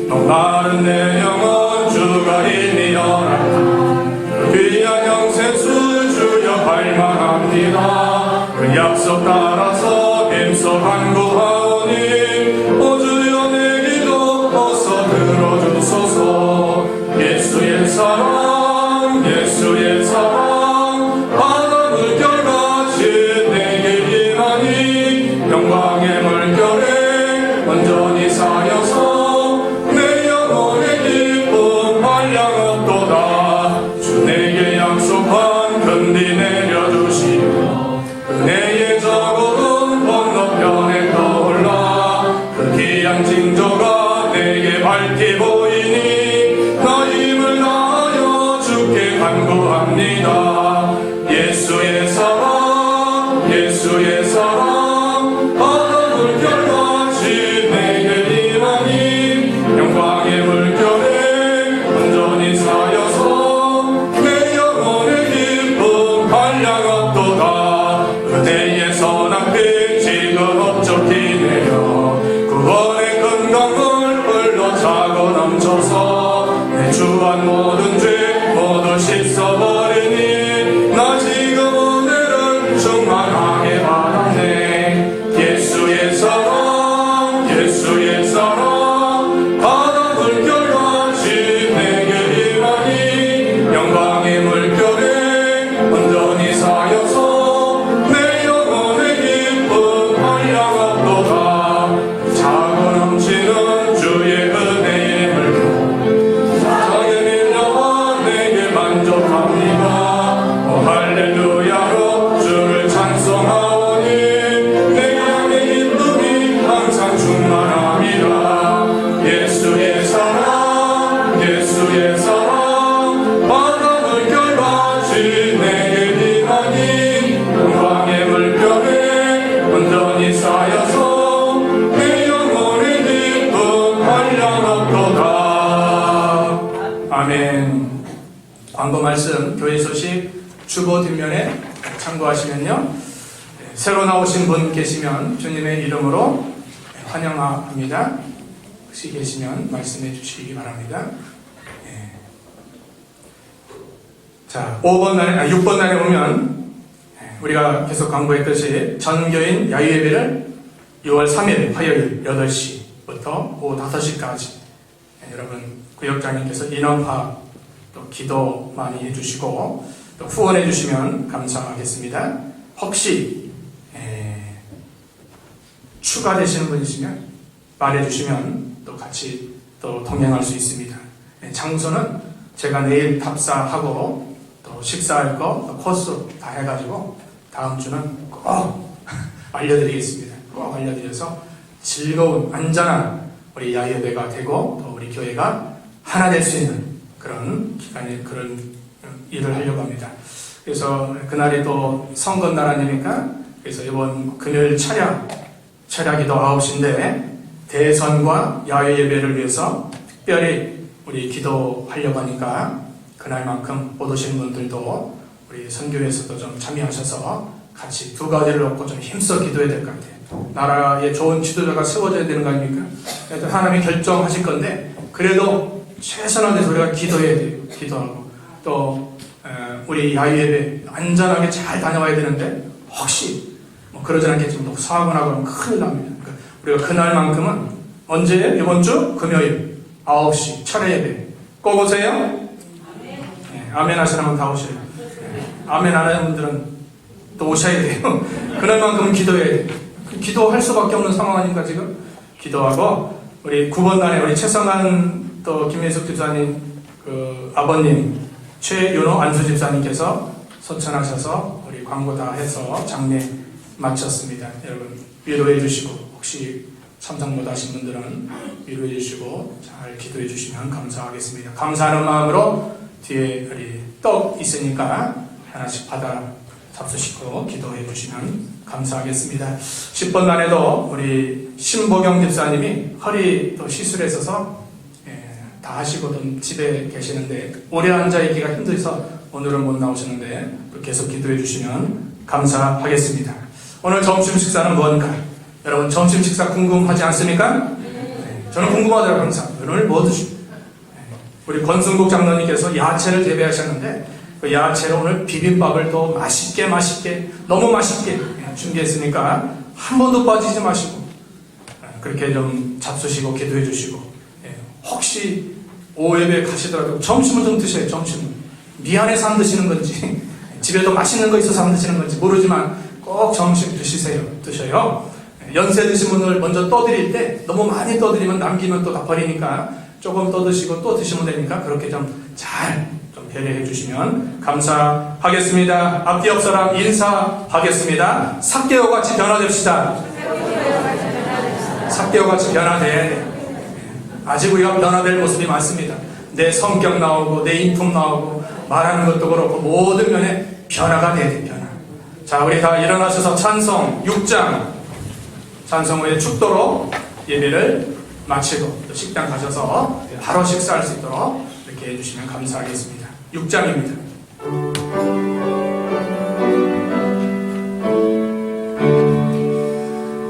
Speaker 1: 목마른 내 영혼 주가 인이여라. 귀한 영생수 주여 갈망합니다. 그 약속 따라서 뱀소 간구하오니 오 주여 내 기도 어서 들어주소서. 예수의 사랑 예수의 사랑 바다 물결같이 내게 임하니 영광의 물결에 온전히 쌓여서 내 영혼의 기쁨 한량없도다. 주 내게 약속한 근디 내려주시며 은혜의 저고름 건너편에 떠올라 그 귀한 징조가 내게 밝게 보이니 나 힘을 다하여 주께 간구합니다. 예수의 사랑 예수의 사랑 바다 물결같이 내게 임하니 영광의 물결에 온전히 쌓여서 내 영혼의 기쁨 한량없도다. 그대의 선한 빛 지금 업적히네요. 구원의 건강을 흘러 차고 넘쳐서 내 주한 모든 죄 모두 씻어버리니 나 지금 오늘은 충만하게 받았네. 예수의 사랑 예수의 사랑 바다 물결같이 내게 임하니 영광의 물결에 온전히 쌓여서 내 영혼의 기쁨 한량없도다. 차고 넘치는 주의 은혜의 물결 사랑에 밀려와 내게 만족합니다. 오 할렐루야로 주를 찬송하오니 내 양의 기쁨이 항상 충만합니다. 예수의 사랑 예수의 사랑 바다 물결같이 내게 임하니 도다. 아멘. 광고 말씀 교회 소식 주보 뒷면에 참고하시면요, 새로 나오신 분 계시면 주님의 이름으로 환영합니다. 혹시 계시면 말씀해 주시기 바랍니다. 자, 6번 날에 오면 우리가 계속 광고했듯이 전교인 야유예배를 6월 3일 화요일 8시부터 오후 5시까지 여러분 구역장님께서 인원 파악 또 기도 많이 해주시고 또 후원해 주시면 감사하겠습니다. 혹시 추가되시는 분이시면 말해주시면 또 같이 또 동행할 수 있습니다. 장소는 제가 내일 답사하고 또 식사할 거, 또 코스 다 해가지고 다음 주는 꼭 알려드리겠습니다. 꼭 알려드려서 즐거운 안전한 우리 야유예배가 되고 또 우리 교회가 하나 될 수 있는 그런 기간에 그런 일을 하려고 합니다. 그래서 그날이 또 선거날 아닙니까? 그래서 이번 금요일 철야기도 9시인데 대선과 야유예배를 위해서 특별히 우리 기도하려고 하니까 그날만큼 못 오신 분들도 우리 선교회에서도 좀 참여하셔서 같이 두 가지를 놓고 좀 힘써 기도해야 될 것 같아요. 나라에 좋은 지도자가 세워져야 되는 거 아닙니까? 그래도 하나님이 결정하실 건데 그래도 최선을 다해서 우리가 기도해야 돼요. 기도하고 또 우리 야유예배 안전하게 잘 다녀와야 되는데 혹시 뭐 그러지 않겠지만 또 사고나 그러면 큰일 납니다. 그러니까 우리가 그날만큼은 언제? 이번 주 금요일 9시 철야예배 꼭 오세요. 아멘 하시는 분 다 오셔요. 아멘 안 하는 분들은 또 오셔야 돼요. 그날만큼은 기도해야 돼요. 기도할 수밖에 없는 상황 아닌가 지금? 기도하고 우리 9번 날에 우리 최성한 또 김예숙 집사님 그 아버님 최윤호 안수 집사님께서 소천하셔서 우리 광고 다 해서 장례 마쳤습니다. 여러분 위로해 주시고 혹시 참석 못하신 분들은 위로해 주시고 잘 기도해 주시면 감사하겠습니다. 감사하는 마음으로 뒤에 우리 떡 있으니까 하나씩 받아 잡수시고 기도해 주시면 감사하겠습니다. 10번 날에도 우리 신보경 집사님이 허리 또 시술했어서 다 하시고 집에 계시는데 오래 앉아있기가 힘들어서 오늘은 못 나오시는데 또 계속 기도해 주시면 감사하겠습니다. 오늘 점심 식사는 뭔가? 여러분 점심 식사 궁금하지 않습니까? 저는 궁금하더라고요. 항상 오늘 뭐 드시고 우리 권승국 장로님께서 야채를 재배하셨는데 그 야채로 오늘 비빔밥을 또 맛있게 너무 맛있게 준비했으니까 한 번도 빠지지 마시고 그렇게 좀 잡수시고 기도해 주시고 혹시 오후예배 가시더라도 점심을 좀 드셔요. 점심을 미안해서 안 드시는 건지 집에도 맛있는 거 있어서 안 드시는 건지 모르지만 꼭 점심 드셔요. 연세 드신 분을 먼저 떠드릴 때 너무 많이 떠드리면 남기면 또 다 버리니까 조금 떠드시고 또 드시면 되니까 그렇게 좀 잘 배려해 주시면 감사하겠습니다. 앞뒤 옆 사람 인사하겠습니다. 삭개오 같이 변화됩시다. 삭개오 같이 변화돼야 돼. 아직 우리가 변화될 모습이 많습니다. 내 성격 나오고 내 인품 나오고 말하는 것도 그렇고 모든 면에 변화가 돼야 돼. 변화. 자, 우리 다 일어나셔서 찬송 6장 찬송 후에 축도로 예배를 마치고 또 식당 가셔서 바로 식사할 수 있도록 이렇게 해주시면 감사하겠습니다. 6장입니다.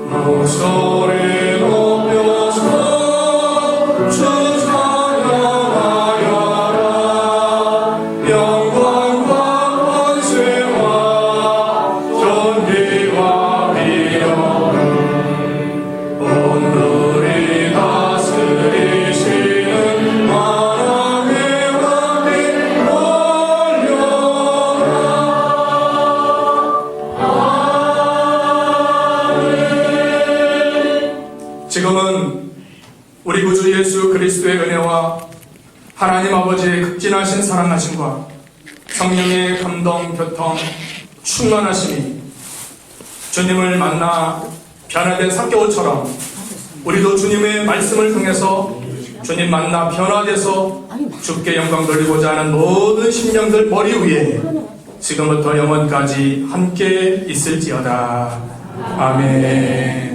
Speaker 1: 목소리 높여서 주 찬양하여라. 영광과 권세와 존귀와 위엄은 오늘이 다스리시는 만왕의 왕께 올려라. 지금은 우리 구주 예수 그리스도의 은혜와 하나님 아버지의 극진하신 사랑하심과 성령의 감동, 교통, 충만하심이 주님을 만나 변화된 삭개오처럼 우리도 주님의 말씀을 통해서 주님 만나 변화돼서 주께 영광 돌리고자 하는 모든 심령들 머리 위에 지금부터 영원까지 함께 있을지어다. 아멘.